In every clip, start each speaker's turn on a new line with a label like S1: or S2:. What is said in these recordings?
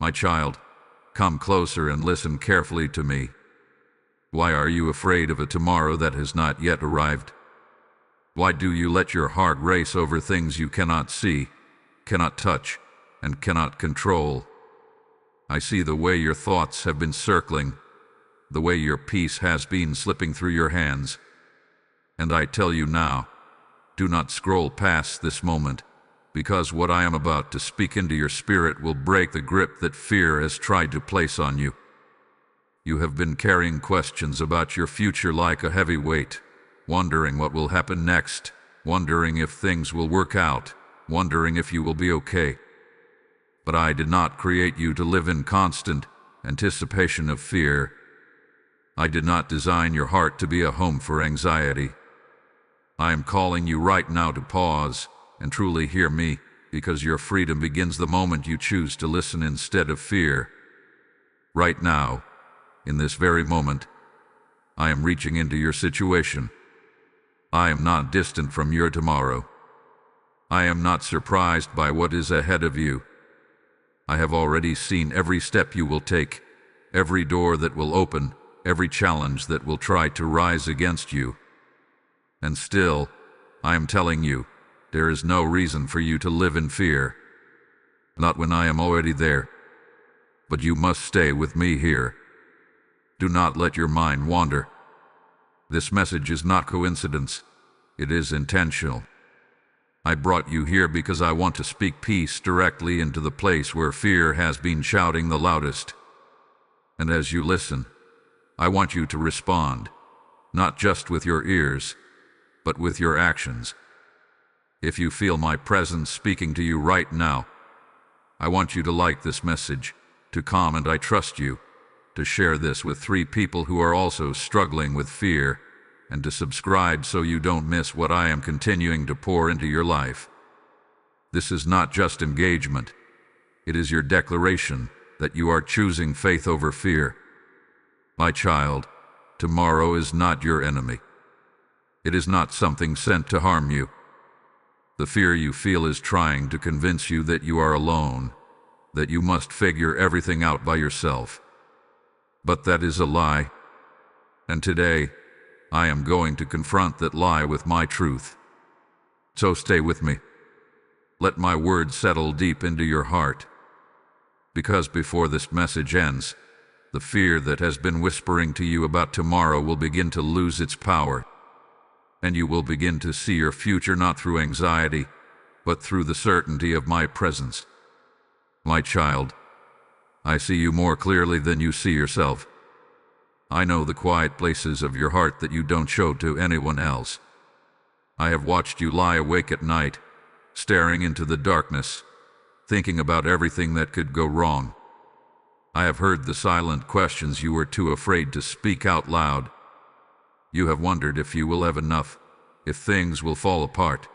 S1: My child, come closer and listen carefully to me. Why are you afraid of a tomorrow that has not yet arrived? Why do you let your heart race over things you cannot see, cannot touch, and cannot control? I see the way your thoughts have been circling, the way your peace has been slipping through your hands. And I tell you now, do not scroll past this moment, because what I am about to speak into your spirit will break the grip that fear has tried to place on you. You have been carrying questions about your future like a heavy weight, wondering what will happen next, wondering if things will work out, wondering if you will be okay. But I did not create you to live in constant anticipation of fear. I did not design your heart to be a home for anxiety. I am calling you right now to pause and truly hear me, because your freedom begins the moment you choose to listen instead of fear. Right now, in this very moment, I am reaching into your situation. I am not distant from your tomorrow. I am not surprised by what is ahead of you. I have already seen every step you will take, every door that will open, every challenge that will try to rise against you. And still, I am telling you, there is no reason for you to live in fear. Not when I am already there. But you must stay with me here. Do not let your mind wander. This message is not coincidence. It is intentional. I brought you here because I want to speak peace directly into the place where fear has been shouting the loudest. And as you listen, I want you to respond, not just with your ears, but with your actions. If you feel my presence speaking to you right now, I want you to like this message, to comment "I trust you," to share this with 3 people who are also struggling with fear, and to subscribe so you don't miss what I am continuing to pour into your life. This is not just engagement. It is your declaration that you are choosing faith over fear. My child, tomorrow is not your enemy. It is not something sent to harm you. The fear you feel is trying to convince you that you are alone, that you must figure everything out by yourself. But that is a lie. And today, I am going to confront that lie with my truth. So stay with me. Let my words settle deep into your heart. Because before this message ends, the fear that has been whispering to you about tomorrow will begin to lose its power. And you will begin to see your future not through anxiety, but through the certainty of my presence. My child, I see you more clearly than you see yourself. I know the quiet places of your heart that you don't show to anyone else. I have watched you lie awake at night, staring into the darkness, thinking about everything that could go wrong. I have heard the silent questions you were too afraid to speak out loud. You have wondered if you will have enough, if things will fall apart,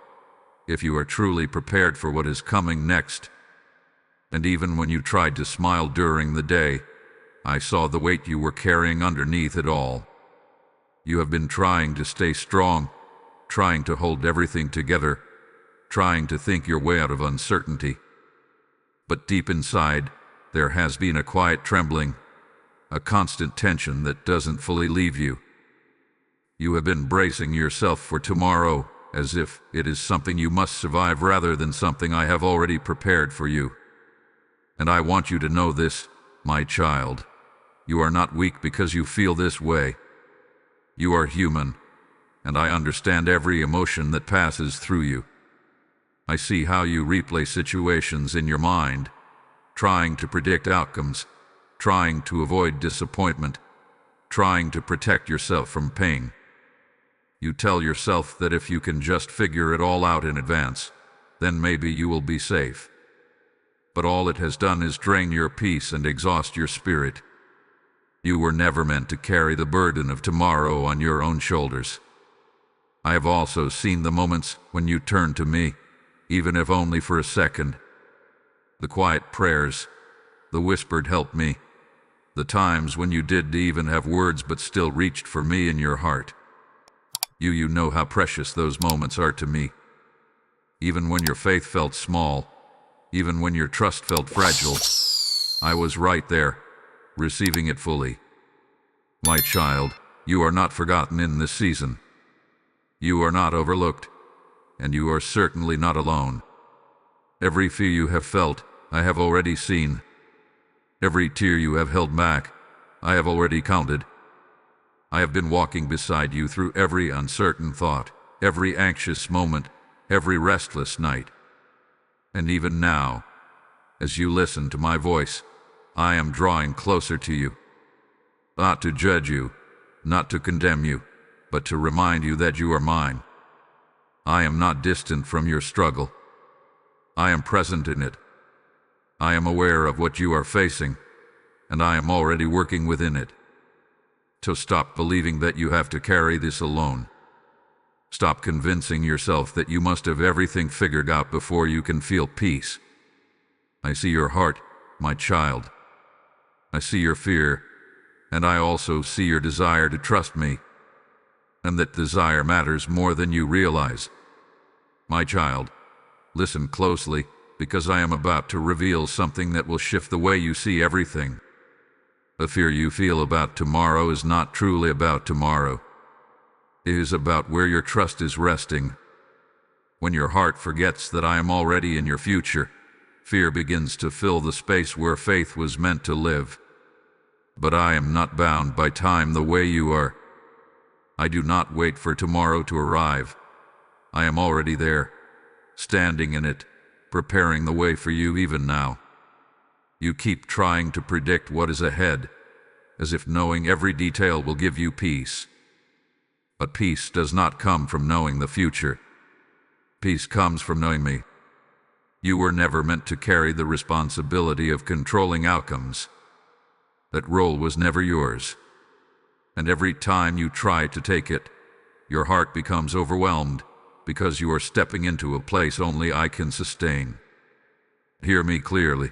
S1: if you are truly prepared for what is coming next. And even when you tried to smile during the day, I saw the weight you were carrying underneath it all. You have been trying to stay strong, trying to hold everything together, trying to think your way out of uncertainty. But deep inside, there has been a quiet trembling, a constant tension that doesn't fully leave you. You have been bracing yourself for tomorrow, as if it is something you must survive rather than something I have already prepared for you. And I want you to know this, my child. You are not weak because you feel this way. You are human, and I understand every emotion that passes through you. I see how you replay situations in your mind, trying to predict outcomes, trying to avoid disappointment, trying to protect yourself from pain. You tell yourself that if you can just figure it all out in advance, then maybe you will be safe. But all it has done is drain your peace and exhaust your spirit. You were never meant to carry the burden of tomorrow on your own shoulders. I have also seen the moments when you turned to me, even if only for a second. The quiet prayers, the whispered "help me," the times when you didn't even have words but still reached for me in your heart. You know how precious those moments are to me. Even when your faith felt small, even when your trust felt fragile, I was right there, receiving it fully. My child, you are not forgotten in this season. You are not overlooked, and you are certainly not alone. Every fear you have felt, I have already seen. Every tear you have held back, I have already counted. I have been walking beside you through every uncertain thought, every anxious moment, every restless night. And even now, as you listen to my voice, I am drawing closer to you. Not to judge you, not to condemn you, but to remind you that you are mine. I am not distant from your struggle. I am present in it. I am aware of what you are facing, and I am already working within it. So stop believing that you have to carry this alone. Stop convincing yourself that you must have everything figured out before you can feel peace. I see your heart, my child. I see your fear, and I also see your desire to trust me, and that desire matters more than you realize. My child, listen closely, because I am about to reveal something that will shift the way you see everything. The fear you feel about tomorrow is not truly about tomorrow. It is about where your trust is resting. When your heart forgets that I am already in your future, fear begins to fill the space where faith was meant to live. But I am not bound by time the way you are. I do not wait for tomorrow to arrive. I am already there, standing in it, preparing the way for you even now. You keep trying to predict what is ahead, as if knowing every detail will give you peace. But peace does not come from knowing the future. Peace comes from knowing me. You were never meant to carry the responsibility of controlling outcomes. That role was never yours. And every time you try to take it, your heart becomes overwhelmed because you are stepping into a place only I can sustain. Hear me clearly.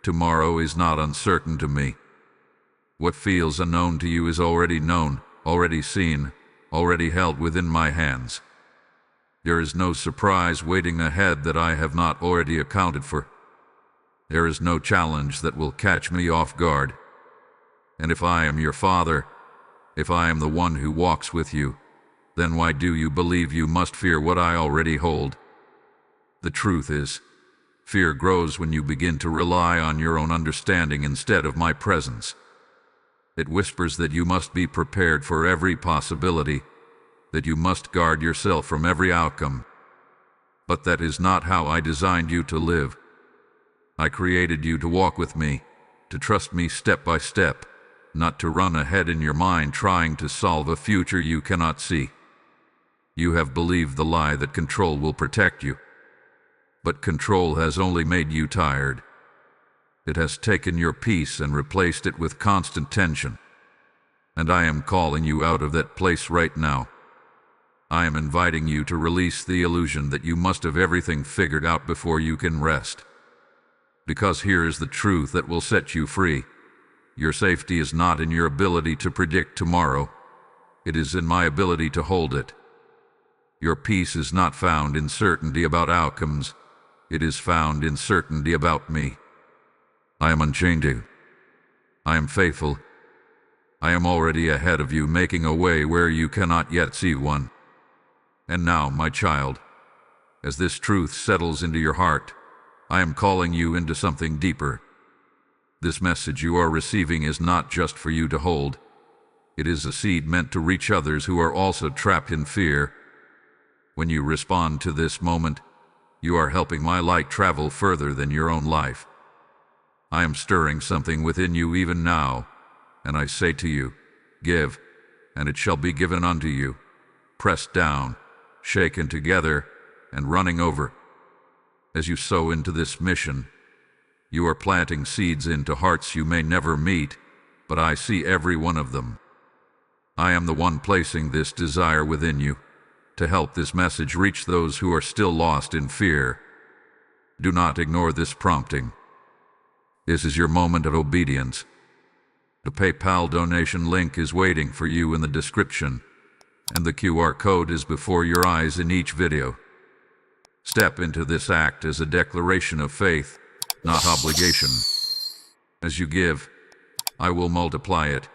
S1: Tomorrow is not uncertain to me. What feels unknown to you is already known, already seen, already held within my hands. There is no surprise waiting ahead that I have not already accounted for. There is no challenge that will catch me off guard. And if I am your father, if I am the one who walks with you, then why do you believe you must fear what I already hold? The truth is, fear grows when you begin to rely on your own understanding instead of my presence. It whispers that you must be prepared for every possibility, that you must guard yourself from every outcome. But that is not how I designed you to live. I created you to walk with me, to trust me step by step, not to run ahead in your mind trying to solve a future you cannot see. You have believed the lie that control will protect you. But control has only made you tired. It has taken your peace and replaced it with constant tension. And I am calling you out of that place right now. I am inviting you to release the illusion that you must have everything figured out before you can rest. Because here is the truth that will set you free. Your safety is not in your ability to predict tomorrow. It is in my ability to hold it. Your peace is not found in certainty about outcomes. It is found in certainty about me. I am unchanging. I am faithful. I am already ahead of you, making a way where you cannot yet see one. And now, my child, as this truth settles into your heart, I am calling you into something deeper. This message you are receiving is not just for you to hold. It is a seed meant to reach others who are also trapped in fear. When you respond to this moment, you are helping my light travel further than your own life. I am stirring something within you even now, and I say to you, give, and it shall be given unto you, pressed down, shaken together, and running over. As you sow into this mission, you are planting seeds into hearts you may never meet, but I see every one of them. I am the one placing this desire within you, to help this message reach those who are still lost in fear. Do not ignore this prompting. This is your moment of obedience. The PayPal donation link is waiting for you in the description, and the QR code is before your eyes in each video. Step into this act as a declaration of faith, not obligation. As you give, I will multiply it,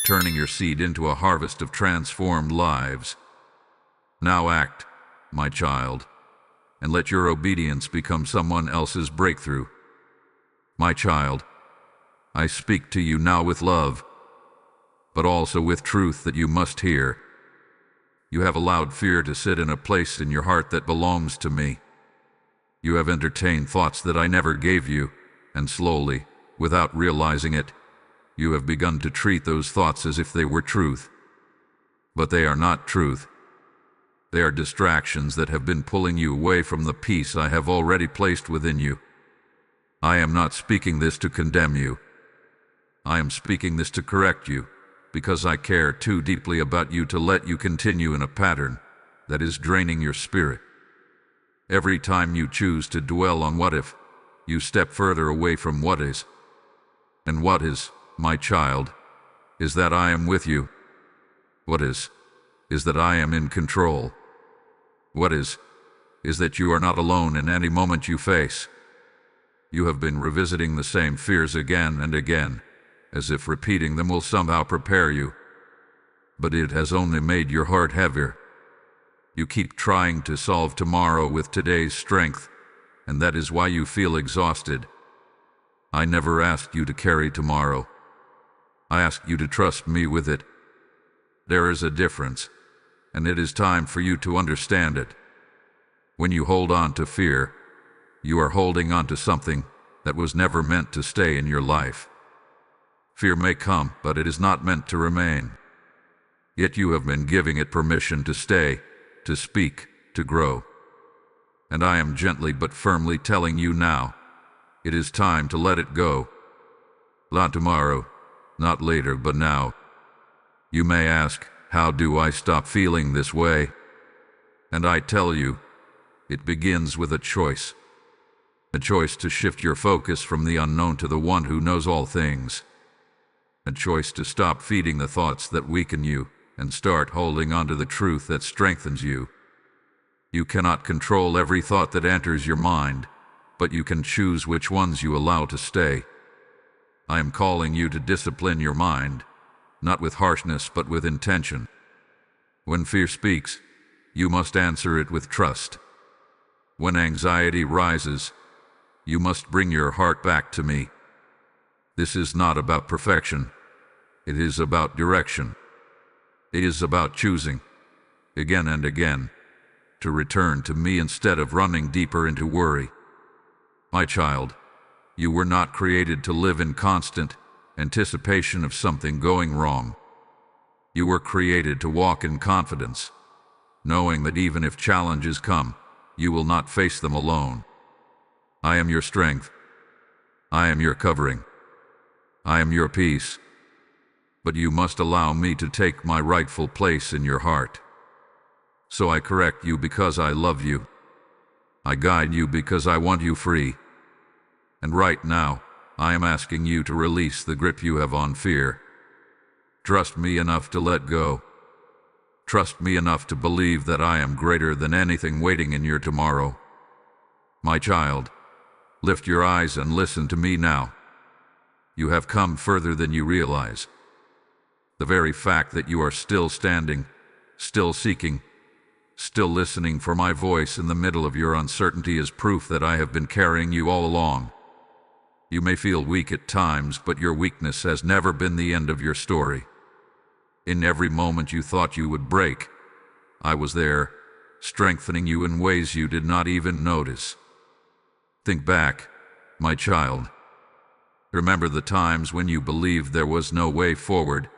S1: turning your seed into a harvest of transformed lives. Now act, my child, and let your obedience become someone else's breakthrough. My child, I speak to you now with love, but also with truth that you must hear. You have allowed fear to sit in a place in your heart that belongs to me. You have entertained thoughts that I never gave you, and slowly, without realizing it, you have begun to treat those thoughts as if they were truth. But they are not truth. They are distractions that have been pulling you away from the peace I have already placed within you. I am not speaking this to condemn you. I am speaking this to correct you, because I care too deeply about you to let you continue in a pattern that is draining your spirit. Every time you choose to dwell on what if, you step further away from what is. And what is, my child, is that I am with you. What is that I am in control. What is that you are not alone in any moment you face. You have been revisiting the same fears again and again, as if repeating them will somehow prepare you. But it has only made your heart heavier. You keep trying to solve tomorrow with today's strength, and that is why you feel exhausted. I never asked you to carry tomorrow. I asked you to trust me with it. There is a difference, and it is time for you to understand it. When you hold on to fear, you are holding on to something that was never meant to stay in your life. Fear may come, but it is not meant to remain. Yet you have been giving it permission to stay, to speak, to grow. And I am gently but firmly telling you now, it is time to let it go. Not tomorrow, not later, but now. You may ask, how do I stop feeling this way? And I tell you, it begins with a choice. A choice to shift your focus from the unknown to the one who knows all things. A choice to stop feeding the thoughts that weaken you and start holding on to the truth that strengthens you. You cannot control every thought that enters your mind, but you can choose which ones you allow to stay. I am calling you to discipline your mind, not with harshness but with intention. When fear speaks, you must answer it with trust. When anxiety rises, you must bring your heart back to me. This is not about perfection. It is about direction. It is about choosing, again and again, to return to me instead of running deeper into worry. My child, you were not created to live in constant anticipation of something going wrong. You were created to walk in confidence, knowing that even if challenges come, you will not face them alone. I am your strength. I am your covering. I am your peace. But you must allow me to take my rightful place in your heart. So I correct you because I love you. I guide you because I want you free. And right now, I am asking you to release the grip you have on fear. Trust me enough to let go. Trust me enough to believe that I am greater than anything waiting in your tomorrow. My child, lift your eyes and listen to me now. You have come further than you realize. The very fact that you are still standing, still seeking, still listening for my voice in the middle of your uncertainty is proof that I have been carrying you all along. You may feel weak at times, but your weakness has never been the end of your story. In every moment you thought you would break, I was there, strengthening you in ways you did not even notice. Think back, my child. Remember the times when you believed there was no way forward,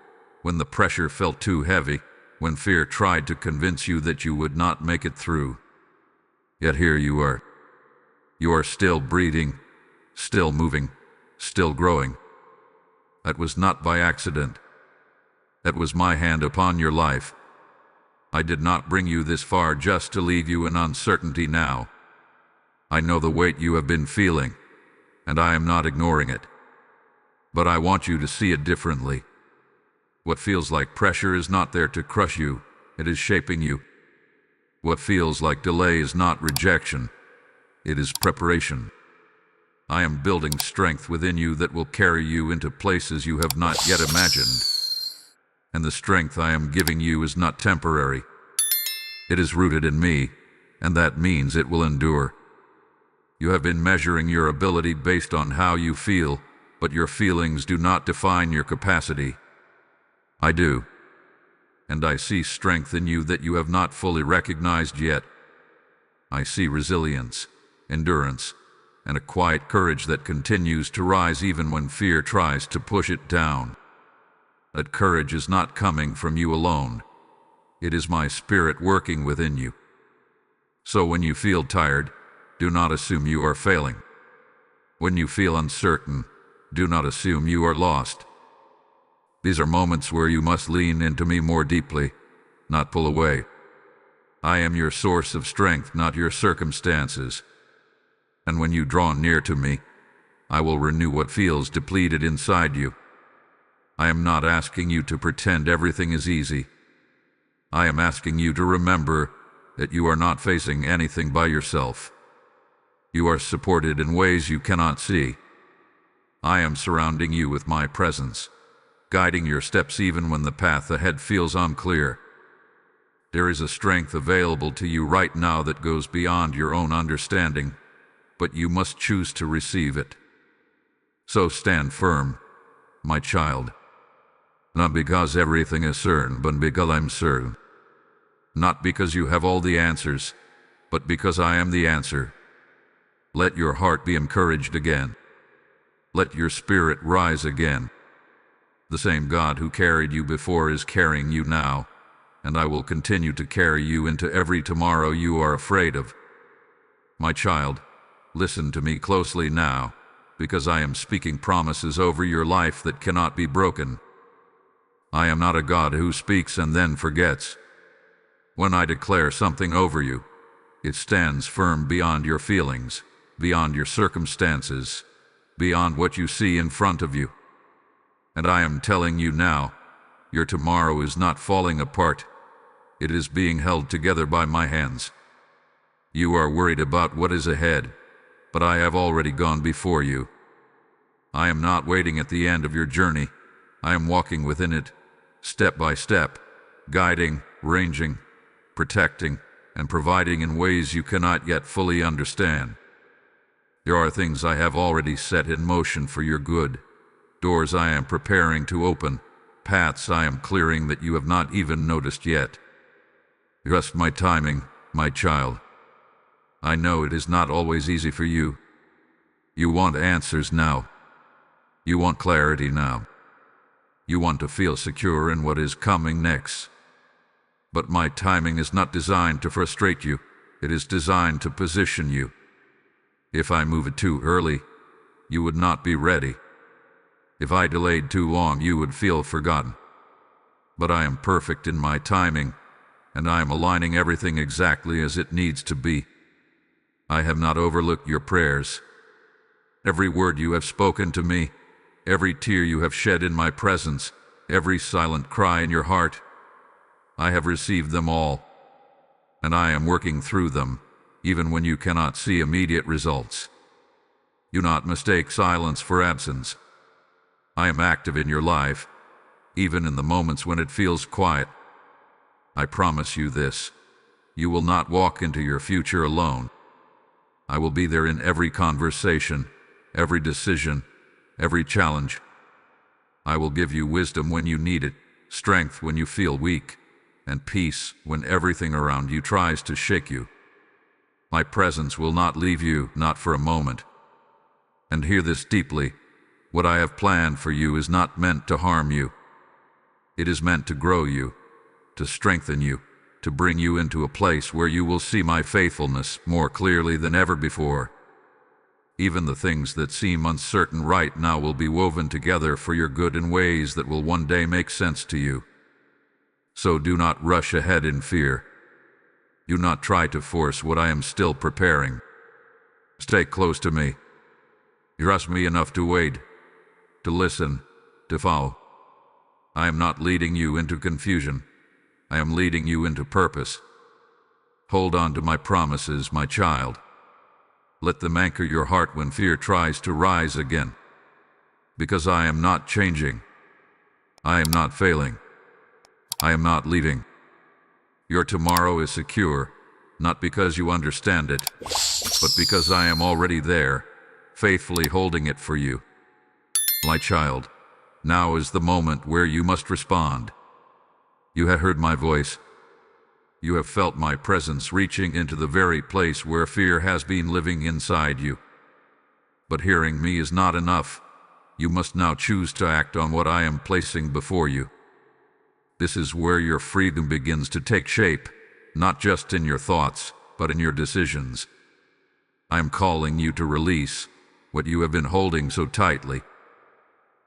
S1: when the pressure felt too heavy, when fear tried to convince you that you would not make it through. Yet here you are. You are still breathing, still moving, still growing. That was not by accident. That was my hand upon your life. I did not bring you this far just to leave you in uncertainty now. I know the weight you have been feeling, and I am not ignoring it. But I want you to see it differently. What feels like pressure is not there to crush you, it is shaping you. What feels like delay is not rejection, it is preparation. I am building strength within you that will carry you into places you have not yet imagined. And the strength I am giving you is not temporary. It is rooted in me, and that means it will endure. You have been measuring your ability based on how you feel, but your feelings do not define your capacity. I do. And I see strength in you that you have not fully recognized yet. I see resilience, endurance, and a quiet courage that continues to rise even when fear tries to push it down. That courage is not coming from you alone. It is my spirit working within you. So when you feel tired, do not assume you are failing. When you feel uncertain, do not assume you are lost. These are moments where you must lean into me more deeply, not pull away. I am your source of strength, not your circumstances. And when you draw near to me, I will renew what feels depleted inside you. I am not asking you to pretend everything is easy. I am asking you to remember that you are not facing anything by yourself. You are supported in ways you cannot see. I am surrounding you with my presence, guiding your steps even when the path ahead feels unclear. There is a strength available to you right now that goes beyond your own understanding, but you must choose to receive it. So stand firm, my child. Not because everything is certain, but because I'm certain. Not because you have all the answers, but because I am the answer. Let your heart be encouraged again. Let your spirit rise again. The same God who carried you before is carrying you now, and I will continue to carry you into every tomorrow you are afraid of. My child, listen to me closely now, because I am speaking promises over your life that cannot be broken. I am not a God who speaks and then forgets. When I declare something over you, it stands firm beyond your feelings, beyond your circumstances, beyond what you see in front of you. And I am telling you now, your tomorrow is not falling apart. It is being held together by my hands. You are worried about what is ahead, but I have already gone before you. I am not waiting at the end of your journey. I am walking within it, step by step, guiding, ranging, protecting, and providing in ways you cannot yet fully understand. There are things I have already set in motion for your good, doors I am preparing to open, paths I am clearing that you have not even noticed yet. Trust my timing, my child. I know it is not always easy for you. You want answers now. You want clarity now. You want to feel secure in what is coming next. But my timing is not designed to frustrate you. It is designed to position you. If I move it too early, you would not be ready. If I delayed too long, you would feel forgotten. But I am perfect in my timing, and I am aligning everything exactly as it needs to be. I have not overlooked your prayers. Every word you have spoken to me, every tear you have shed in my presence, every silent cry in your heart, I have received them all, and I am working through them, even when you cannot see immediate results. Do not mistake silence for absence. I am active in your life, even in the moments when it feels quiet. I promise you this: you will not walk into your future alone. I will be there in every conversation, every decision, every challenge. I will give you wisdom when you need it, strength when you feel weak, and peace when everything around you tries to shake you. My presence will not leave you, not for a moment. And hear this deeply: what I have planned for you is not meant to harm you. It is meant to grow you, to strengthen you, to bring you into a place where you will see my faithfulness more clearly than ever before. Even the things that seem uncertain right now will be woven together for your good in ways that will one day make sense to you. So do not rush ahead in fear. Do not try to force what I am still preparing. Stay close to me. Trust me enough to wait, to listen, to follow. I am not leading you into confusion. I am leading you into purpose. Hold on to my promises, my child. Let them anchor your heart when fear tries to rise again. Because I am not changing. I am not failing. I am not leaving. Your tomorrow is secure, not because you understand it, but because I am already there, faithfully holding it for you. My child, now is the moment where you must respond. You have heard my voice. You have felt my presence reaching into the very place where fear has been living inside you. But hearing me is not enough. You must now choose to act on what I am placing before you. This is where your freedom begins to take shape, not just in your thoughts, but in your decisions. I am calling you to release what you have been holding so tightly.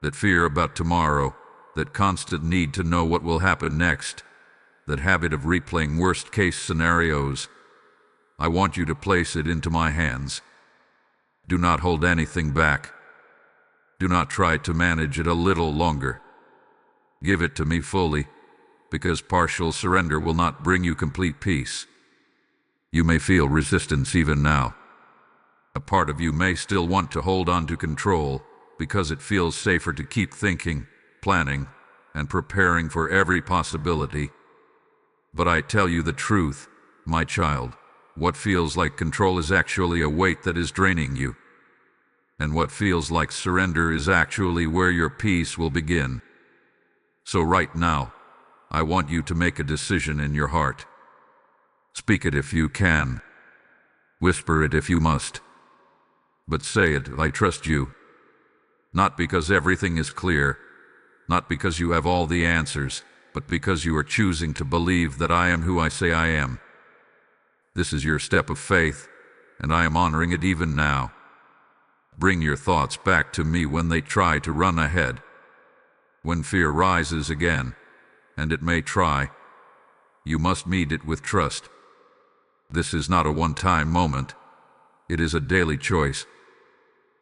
S1: That fear about tomorrow, that constant need to know what will happen next, that habit of replaying worst-case scenarios. I want you to place it into my hands. Do not hold anything back. Do not try to manage it a little longer. Give it to me fully, because partial surrender will not bring you complete peace. You may feel resistance even now. A part of you may still want to hold on to control, because it feels safer to keep thinking, planning, and preparing for every possibility. But I tell you the truth, my child, what feels like control is actually a weight that is draining you. And what feels like surrender is actually where your peace will begin. So right now, I want you to make a decision in your heart. Speak it if you can. Whisper it if you must. But say it, I trust you. Not because everything is clear, not because you have all the answers, but because you are choosing to believe that I am who I say I am. This is your step of faith, and I am honoring it even now. Bring your thoughts back to me when they try to run ahead. When fear rises again, and it may try, you must meet it with trust. This is not a one-time moment. It is a daily choice.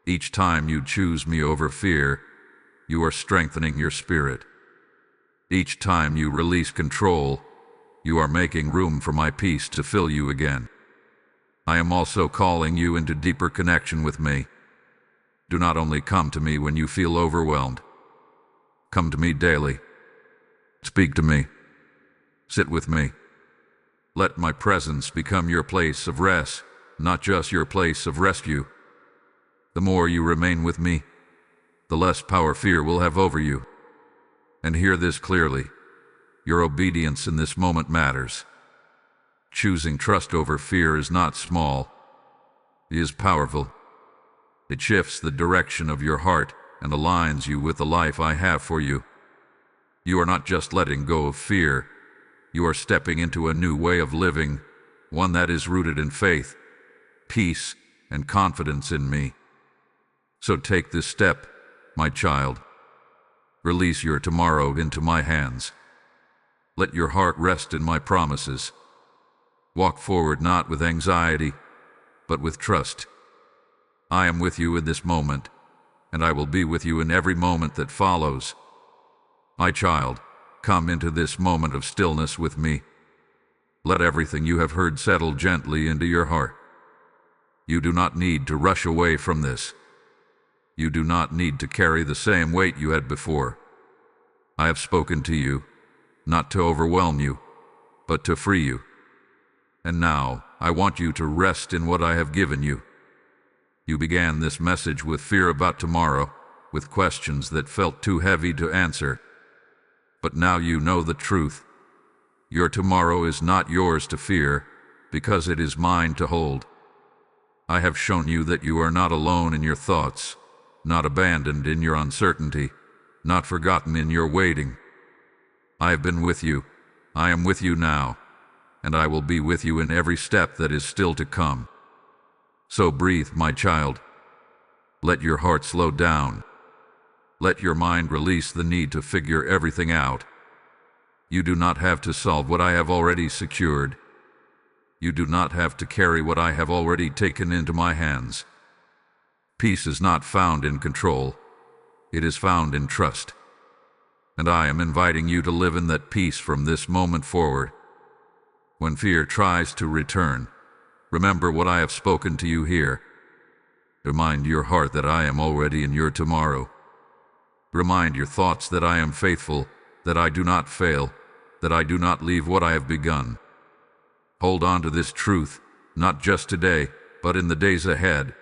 S1: Each time you choose me over fear, you are strengthening your spirit. Each time you release control, you are making room for my peace to fill you again. I am also calling you into deeper connection with me. Do not only come to me when you feel overwhelmed. Come to me daily. Speak to me. Sit with me. Let my presence become your place of rest, not just your place of rescue. The more you remain with me, the less power fear will have over you. And hear this clearly. Your obedience in this moment matters. Choosing trust over fear is not small. It is powerful. It shifts the direction of your heart and aligns you with the life I have for you. You are not just letting go of fear. You are stepping into a new way of living, one that is rooted in faith, peace, and confidence in me. So take this step, my child. Release your tomorrow into my hands. Let your heart rest in my promises. Walk forward not with anxiety, but with trust. I am with you in this moment, and I will be with you in every moment that follows. My child, come into this moment of stillness with me. Let everything you have heard settle gently into your heart. You do not need to rush away from this. You do not need to carry the same weight you had before. I have spoken to you, not to overwhelm you, but to free you. And now, I want you to rest in what I have given you. You began this message with fear about tomorrow, with questions that felt too heavy to answer. But now you know the truth. Your tomorrow is not yours to fear, because it is mine to hold. I have shown you that you are not alone in your thoughts, not abandoned in your uncertainty, not forgotten in your waiting. I have been with you. I am with you now, and I will be with you in every step that is still to come. So breathe, my child. Let your heart slow down. Let your mind release the need to figure everything out. You do not have to solve what I have already secured. You do not have to carry what I have already taken into my hands. Peace is not found in control. It is found in trust. And I am inviting you to live in that peace from this moment forward. When fear tries to return, remember what I have spoken to you here. Remind your heart that I am already in your tomorrow. Remind your thoughts that I am faithful, that I do not fail, that I do not leave what I have begun. Hold on to this truth, not just today, but in the days ahead.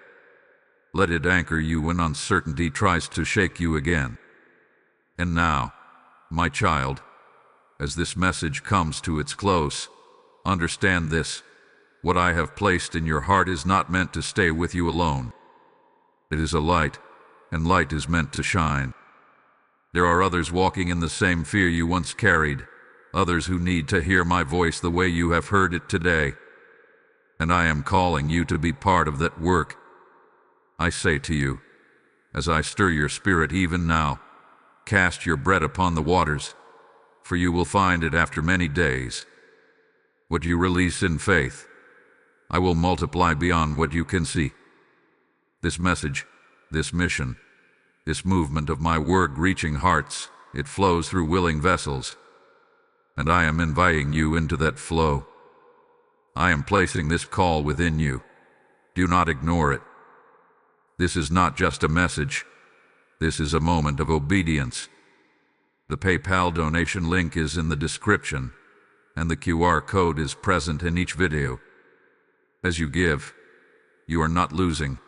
S1: Let it anchor you when uncertainty tries to shake you again. And now, my child, as this message comes to its close, understand this: what I have placed in your heart is not meant to stay with you alone. It is a light, and light is meant to shine. There are others walking in the same fear you once carried, others who need to hear my voice the way you have heard it today. And I am calling you to be part of that work. I say to you, as I stir your spirit even now, cast your bread upon the waters, for you will find it after many days. What you release in faith, I will multiply beyond what you can see. This message, this mission, this movement of my word reaching hearts, it flows through willing vessels. And I am inviting you into that flow. I am placing this call within you. Do not ignore it. This is not just a message. This is a moment of obedience. The PayPal donation link is in the description, and the QR code is present in each video. As you give, you are not losing.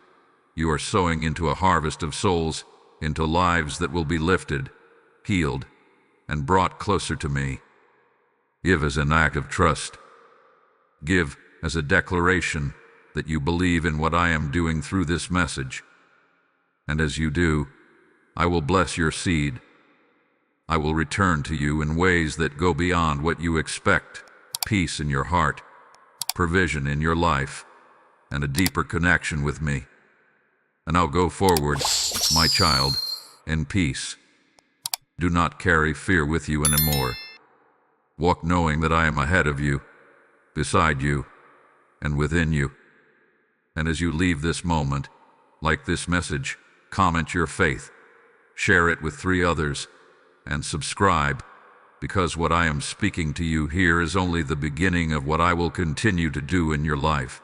S1: You are sowing into a harvest of souls, into lives that will be lifted, healed, and brought closer to me. Give as an act of trust. Give as a declaration that you believe in what I am doing through this message. And as you do, I will bless your seed. I will return to you in ways that go beyond what you expect: peace in your heart, provision in your life, and a deeper connection with me. And I'll go forward, my child, in peace. Do not carry fear with you anymore. Walk knowing that I am ahead of you, beside you, and within you. And as you leave this moment, like this message, comment your faith, share it with 3 others, and subscribe, because what I am speaking to you here is only the beginning of what I will continue to do in your life.